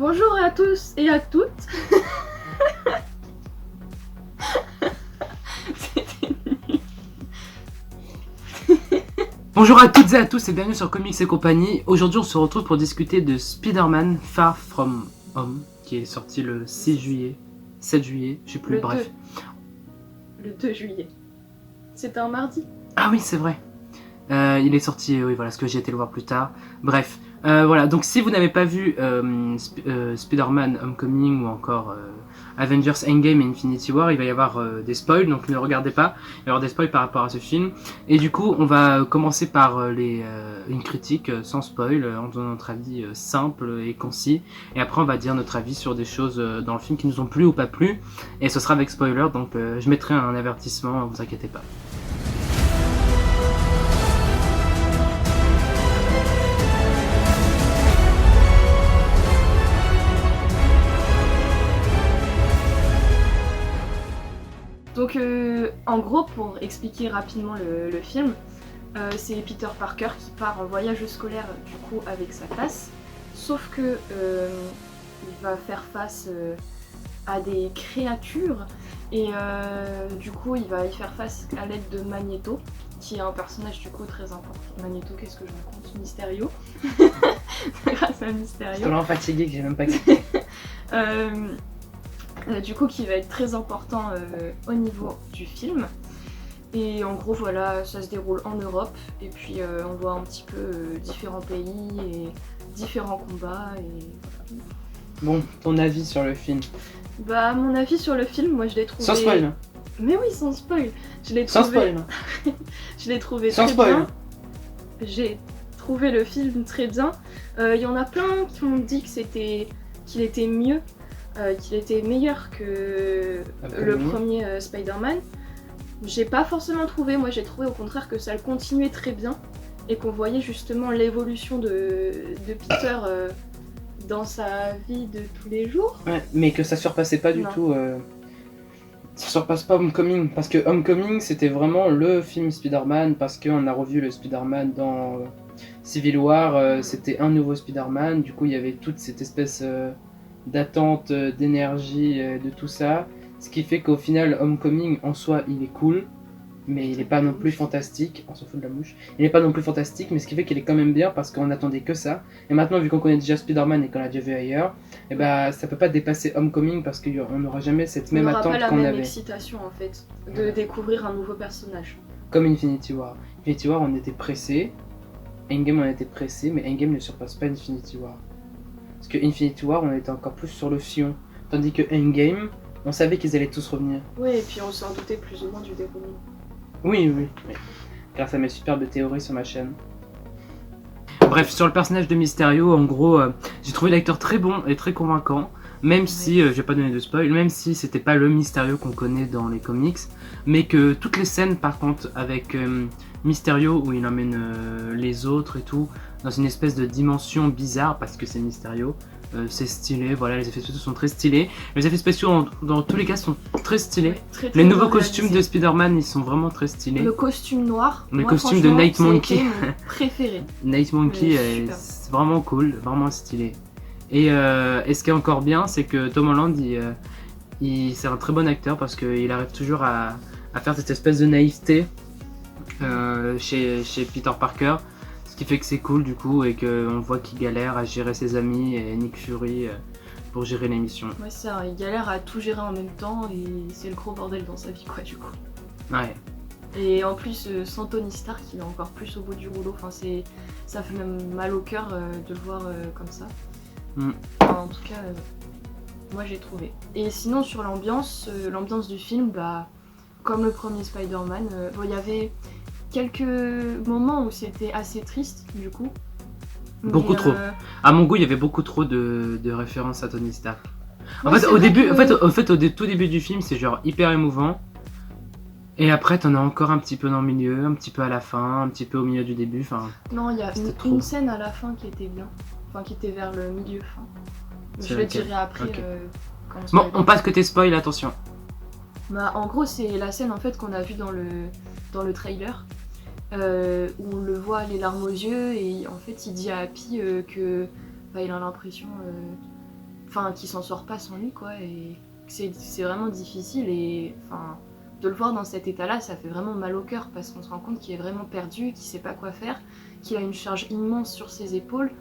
Bonjour à tous et à toutes. Bonjour à toutes et à tous et bienvenue sur Comics et compagnie. Aujourd'hui on se retrouve pour discuter de Spider-Man Far From Home qui est sorti le 6 juillet, 7 juillet, je sais plus, Le bref. 2. Le 2 juillet. C'était un mardi. Ah oui c'est vrai, il est sorti, oui voilà, ce que j'ai été le voir plus tard. Bref, voilà, donc si vous n'avez pas vu Spider-Man Homecoming ou encore Avengers Endgame et Infinity War, il va y avoir des spoils, donc ne regardez pas, il va y avoir des spoils par rapport à ce film. Et du coup, on va commencer par une critique sans spoil, en donnant notre avis simple et concis. Et après, on va dire notre avis sur des choses dans le film qui nous ont plu ou pas plu. Et ce sera avec spoiler, donc je mettrai un avertissement, vous inquiétez pas. Donc en gros, pour expliquer rapidement le film, c'est Peter Parker qui part en voyage scolaire du coup avec sa classe, sauf que il va faire face à des créatures et du coup il va y faire face à l'aide de Magneto, qui est un personnage du coup très important. Magneto, qu'est-ce que je raconte? Mysterio. Grâce à Mysterio. Je suis vraiment fatigué que j'ai même pas expliqué. Du coup qui va être très important au niveau du film. Et en gros voilà, ça se déroule en Europe et puis on voit un petit peu différents pays et différents combats et voilà. Bon, ton avis sur le film? Bah mon avis sur le film, moi je l'ai trouvé... Sans spoil hein. Mais oui, sans spoil. Je l'ai Sans trouvé... spoil hein. Je l'ai trouvé Sans très spoil. bien. J'ai trouvé le film très bien. Il y en a plein qui ont dit que qu'il était mieux, qu'il était meilleur que le premier Spider-Man. J'ai pas forcément trouvé, moi j'ai trouvé au contraire que ça le continuait très bien et qu'on voyait justement l'évolution de Peter dans sa vie de tous les jours. Ouais, mais que ça surpassait pas du Non. tout. Ça surpasse pas Homecoming, parce que Homecoming c'était vraiment le film Spider-Man, parce qu'on a revu le Spider-Man dans Civil War, c'était un nouveau Spider-Man, du coup il y avait toute cette espèce d'attente, d'énergie, de tout ça, ce qui fait qu'au final Homecoming en soi il est cool, mais il est pas non plus fantastique, on s'en fout de la mouche, il est pas non plus fantastique, mais ce qui fait qu'il est quand même bien parce qu'on attendait que ça, et maintenant vu qu'on connaît déjà Spider-Man et qu'on l'a déjà vu ailleurs, et bah ça peut pas dépasser Homecoming parce qu'on n'aura jamais cette même attente qu'on avait. On n'aura pas la même excitation en fait, de découvrir un nouveau personnage. Comme Infinity War. Infinity War on était pressé, Endgame on était pressé, mais Endgame ne surpasse pas Infinity War. Parce que Infinity War on était encore plus sur le fion, tandis que Endgame, on savait qu'ils allaient tous revenir. Oui, et puis on s'en doutait plus ou moins du déroulement. Oui. Grâce à mes superbes théories sur ma chaîne. Bref, sur le personnage de Mysterio, en gros, j'ai trouvé l'acteur très bon et très convaincant, même si, je vais pas donner de spoil, même si c'était pas le Mysterio qu'on connaît dans les comics, mais que toutes les scènes par contre avec Mysterio où il emmène les autres et tout, dans une espèce de dimension bizarre parce que c'est Mysterio, c'est stylé, voilà, les effets spéciaux sont très stylés. Les effets spéciaux dans tous les cas sont très stylés. Ouais, très Les nouveaux bien costumes réalisé. de Spider-Man ils sont vraiment très stylés. Le costume noir, Le moi, costume de franchement, Night ça a Monkey. été mon préféré. Night Monkey Mais super. c'est vraiment cool, vraiment stylé. Et ce qui est encore bien, c'est que Tom Holland, c'est un très bon acteur parce qu'il arrive toujours à faire cette espèce de naïveté chez Peter Parker. Ce qui fait que c'est cool du coup et qu'on voit qu'il galère à gérer ses amis et Nick Fury pour gérer l'émission. Ouais, ça, il galère à tout gérer en même temps et c'est le gros bordel dans sa vie quoi du coup. Ouais. Et en plus, sans Tony Stark, il est encore plus au bout du rouleau. Enfin, ça fait même mal au cœur de le voir comme ça. Enfin, en tout cas, moi j'ai trouvé. Et sinon, sur l'ambiance du film, bah, comme le premier Spider-Man, bon, il y avait quelques moments où c'était assez triste du coup. Beaucoup trop. À mon goût, il y avait beaucoup trop de références à Tony Stark. En Ouais, fait, c'est au vrai début, que- au tout début du film, c'est genre hyper émouvant. Et après, t'en as encore un petit peu dans le milieu, un petit peu à la fin, un petit peu au milieu du début. Enfin, Non, il y a c'était trop. une scène à la fin qui était bien. Enfin, qui était vers le milieu fin. C'est Je le laquelle? dirai après. Ok. Quand on Bon, spoilera. on passe côté spoil, attention. Bah, en gros, c'est la scène en fait qu'on a vue dans le trailer. Où on le voit les larmes aux yeux et en fait il dit à Happy que bah, il a l'impression enfin, qui s'en sort pas sans lui, quoi. Et c'est vraiment difficile. Et enfin, de le voir dans cet état-là, ça fait vraiment mal au cœur parce qu'on se rend compte qu'il est vraiment perdu, qu'il sait pas quoi faire, qu'il a une charge immense sur ses épaules,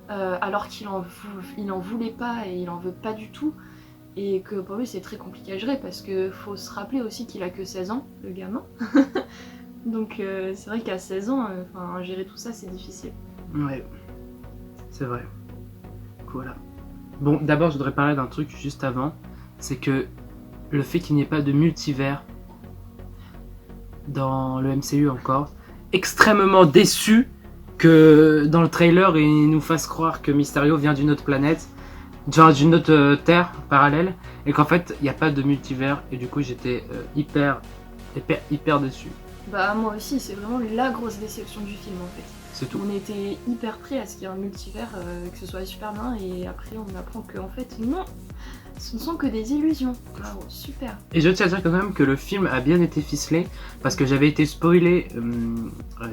alors qu'il en voulait pas et il en veut pas du tout. Et que pour lui c'est très compliqué à gérer parce que faut se rappeler aussi qu'il a que 16 ans, le gamin. Donc c'est vrai qu'à 16 ans, gérer tout ça c'est difficile. Ouais, c'est vrai. Voilà. Bon, d'abord je voudrais parler d'un truc juste avant, c'est que le fait qu'il n'y ait pas de multivers dans le MCU encore, extrêmement déçu que dans le trailer il nous fasse croire que Mysterio vient d'une autre planète, d'une autre terre parallèle, et qu'en fait il n'y a pas de multivers, et du coup j'étais hyper déçu. Bah moi aussi, c'est vraiment la grosse déception du film en fait. C'est tout. On était hyper prêts à ce qu'il y ait un multivers, que ce soit super bien, et après on apprend qu'en fait non, ce ne sont que des illusions. Waouh, super. Et je tiens à dire quand même que le film a bien été ficelé, parce que j'avais été spoilé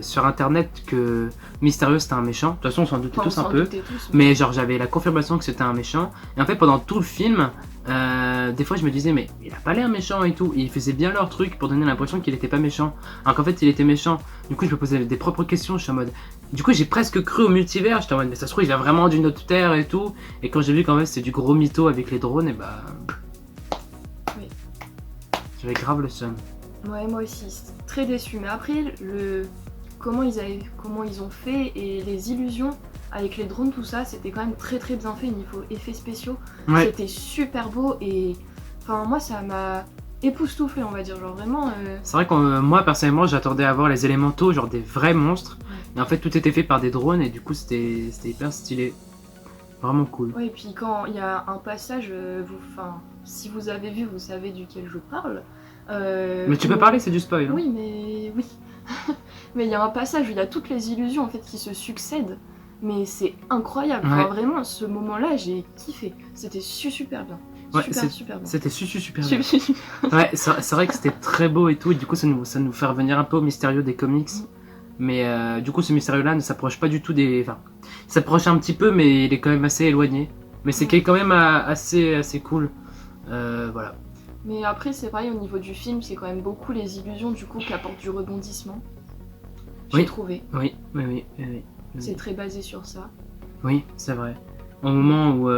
sur internet que Mysterio c'était un méchant. De toute façon on s'en doutait tous un peu, mais genre j'avais la confirmation que c'était un méchant. Et en fait pendant tout le film, des fois je me disais mais il a pas l'air méchant et tout, et ils faisaient bien leur truc pour donner l'impression qu'il était pas méchant, alors qu'en fait il était méchant. Du coup je me posais des propres questions, je suis en mode... Du coup j'ai presque cru au multivers, j'étais en mode mais ça se trouve il vient vraiment d'une autre terre et tout. Et quand j'ai vu qu'en fait c'était du gros mytho avec les drones, et bah... Oui. J'avais grave le seum. Ouais, moi aussi, très déçu. Mais après, comment ils ont fait et les illusions avec les drones, tout ça, c'était quand même très bien fait niveau effets spéciaux. Ouais. C'était super beau et enfin moi ça m'a époustouflé, on va dire, genre vraiment. C'est vrai que moi personnellement j'attendais à voir les élémentaux, genre des vrais monstres. Et en fait tout était fait par des drones, et du coup c'était hyper stylé. Vraiment cool. Ouais, et puis quand il y a un passage, si vous avez vu, vous savez duquel je parle. Mais tu peux parler, c'est du spoil. Hein. Oui, mais oui. Mais il y a un passage où il y a toutes les illusions en fait qui se succèdent. Mais c'est incroyable. Ouais. Enfin, vraiment, ce moment-là, j'ai kiffé. C'était super bien. Ouais, Super bien. C'était super bien. Ouais, c'est vrai que c'était très beau et tout, et du coup ça nous fait revenir un peu au Mysterio des comics. Mais du coup ce Mysterio-là ne s'approche pas du tout des... Enfin, il s'approche un petit peu, mais il est quand même assez éloigné. Mais c'est quand même assez cool. Voilà. Mais après, c'est pareil, au niveau du film, c'est quand même beaucoup les illusions du coup qui apportent du rebondissement. J'ai trouvé. Oui. C'est très basé sur ça. Oui, c'est vrai. Au moment où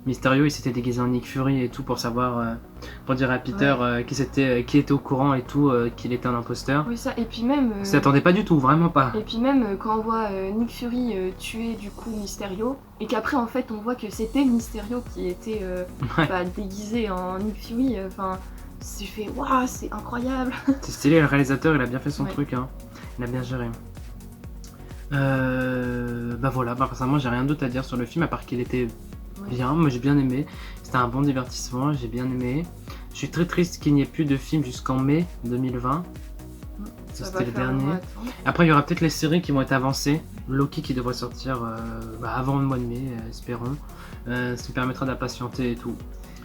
Mysterio il s'était déguisé en Nick Fury et tout pour savoir, pour dire à Peter qui était au courant et tout, qu'il était un imposteur. Oui, ça, et puis même... Il s'attendait pas du tout, vraiment pas. Et puis même quand on voit Nick Fury tuer du coup Mysterio, et qu'après en fait on voit que c'était Mysterio qui était déguisé en Nick Fury, j'ai fait waouh, c'est incroyable. C'est stylé, le réalisateur il a bien fait son truc, hein. Il a bien géré. Bah voilà, personnellement j'ai rien d'autre à dire sur le film à part qu'il était bien, moi j'ai bien aimé. C'était un bon divertissement, j'ai bien aimé. Je suis très triste qu'il n'y ait plus de film jusqu'en mai 2020. C'était le dernier. Après il y aura peut-être les séries qui vont être avancées. Loki qui devrait sortir avant le mois de mai, espérons. Ça nous permettra d'impatienter et tout.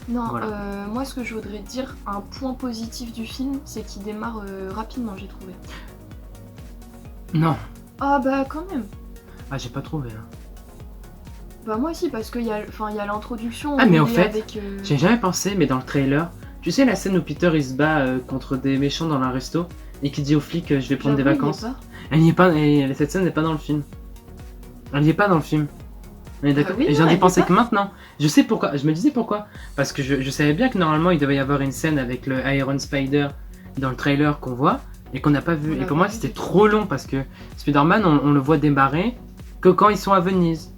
Non, voilà. Moi ce que je voudrais dire, un point positif du film, c'est qu'il démarre rapidement, j'ai trouvé. Non. Ah bah quand même. Ah j'ai pas trouvé. Hein. Bah moi aussi, parce qu'il y a l'introduction. Ah mais en fait, j'ai jamais pensé, mais dans le trailer, tu sais la scène où Peter il se bat contre des méchants dans un resto et qui dit aux flics je vais prendre des vacances. Elle n'y est pas, et cette scène n'est pas dans le film. Elle n'y est pas dans le film. On est d'accord. Et j'en ai pensé que maintenant. Je sais pourquoi. Je me disais pourquoi. Parce que je savais bien que normalement il devait y avoir une scène avec le Iron Spider dans le trailer qu'on voit et qu'on n'a pas vu. Et pour moi c'était trop long parce que Spider-Man on le voit démarrer que quand ils sont à Venise.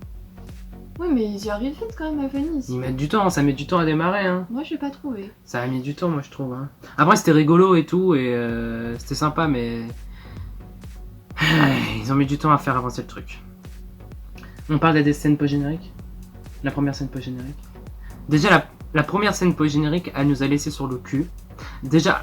Oui, mais ils y arrivent vite quand même à Venise. Ils mettent du temps, ça met du temps à démarrer. Hein. Moi j'ai pas trouvé. Ça a mis du temps, moi je trouve. Hein. Après c'était rigolo et tout, et c'était sympa, mais ils ont mis du temps à faire avancer le truc. On parle des scènes post-génériques. La première scène post-générique. Déjà la première scène post-générique, elle nous a laissé sur le cul. Déjà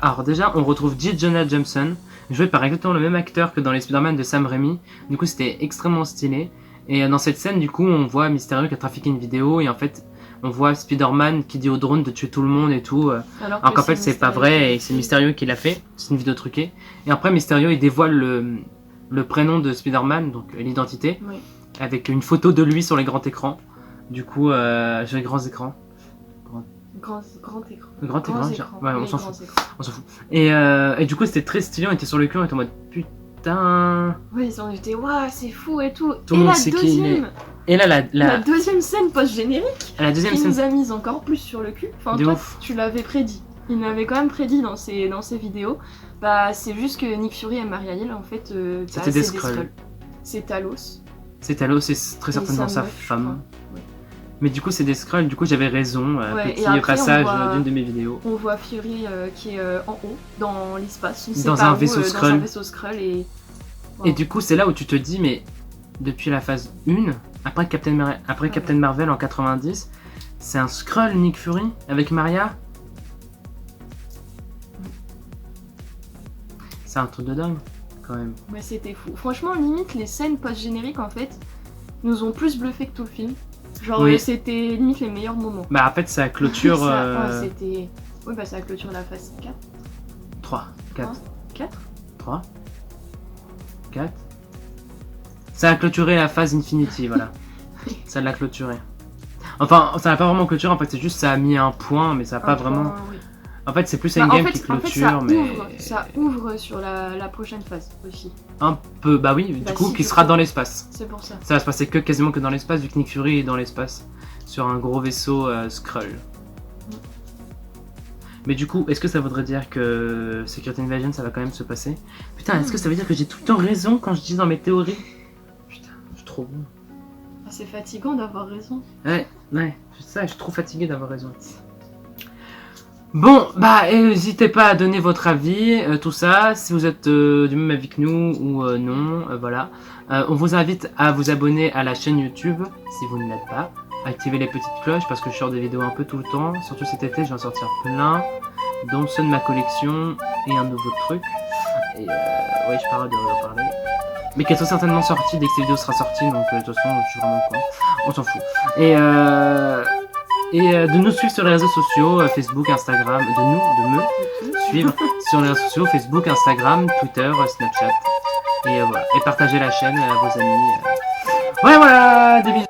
on retrouve J. Jonah Jameson, joué par exactement le même acteur que dans les Spider-Man de Sam Raimi. Du coup c'était extrêmement stylé. Et dans cette scène, du coup, on voit Mysterio qui a trafiqué une vidéo, et en fait, on voit Spider-Man qui dit au drone de tuer tout le monde et tout. Alors qu'en fait, c'est pas vrai, et c'est Mysterio qui l'a fait. C'est une vidéo truquée. Et après, Mysterio, il dévoile le prénom de Spider-Man, donc l'identité, avec une photo de lui sur les grands écrans. Du coup, sur les grands écrans. Grand écran. Grand écran, ouais, on Oui, s'en grands fout. écrans. On s'en fout. Et du coup, c'était très stylé, on était sur le cul, on était en mode putain. Ouais, ils ont été waouh, c'est fou et tout. Tout le Et monde la sait qui il est. deuxième, Et là, la deuxième scène post-générique la deuxième qui scène. nous a mis encore plus sur le cul. Enfin, De toi, ouf. tu l'avais prédit. Il l'avait quand même prédit dans ses vidéos. Bah, c'est juste que Nick Fury et Maria Hill, en fait, C'était c'est des Skrulls. Skrulls. C'est Talos. C'est Talos, c'est très Et certainement sa meuf, je femme. crois. Ouais. Mais du coup, c'est des Skrulls, du coup, j'avais raison. Ouais, et Petit après, passage on voit- d'une de mes vidéos. On voit Fury qui est en haut, dans l'espace. On sait Dans pas un où, vaisseau dans Skrull. un vaisseau Skrull et... Et du coup, c'est là où tu te dis, mais depuis la phase 1, après Captain Marvel en 90, c'est un Skrull Nick Fury avec Maria. C'est un truc de dingue, quand même. Ouais, c'était fou. Franchement, limite, les scènes post-génériques, en fait, nous ont plus bluffé que tout le film. Genre, Oui. C'était limite les meilleurs moments. Bah, en fait, ça clôture. Ouais, c'était... Ouais, bah ça clôture la phase 4. 3, 4, 4 3, 4. Ça a clôturé la phase Infinity, voilà. Ça l'a clôturé. Enfin, ça n'a pas vraiment clôturé, en fait, c'est juste ça a mis un point, mais ça a pas vraiment. Oui. En fait, c'est plus Bah, Endgame en fait, qui en fait, clôture, ça mais. ouvre, ça ouvre sur la prochaine phase aussi. Un peu, bah oui, Bah du coup, si, qui du sera coup. dans l'espace. C'est pour ça. Ça va se passer quasiment que dans l'espace, vu que Nick Fury est dans l'espace. Sur un gros vaisseau Skrull. Mais du coup, est-ce que ça voudrait dire que Secret Invasion, ça va quand même se passer? Putain, est-ce que ça veut dire que j'ai tout le temps raison quand je dis dans mes théories? Putain, je suis trop bon. Ah, c'est fatigant d'avoir raison. Ouais, c'est ça, je suis trop fatigué d'avoir raison. Bon, bah, n'hésitez pas à donner votre avis, tout ça, si vous êtes du même avis que nous ou non, voilà. On vous invite à vous abonner à la chaîne YouTube, si vous ne l'êtes pas. Activez les petites cloches parce que je sors des vidéos un peu tout le temps, surtout cet été, je vais en sortir plein, dont ceux de ma collection et un nouveau truc. Et ouais, je parle de reparler. Mais qu'elles sont certainement sorties dès que cette vidéo sera sortie, donc de toute façon, je suis vraiment con. On s'en fout. Et de nous suivre sur les réseaux sociaux, Facebook, Instagram, de me suivre sur les réseaux sociaux, Facebook, Instagram, Twitter, Snapchat. Et voilà. Et partagez la chaîne à vos amis. Ouais, voilà, des bisous.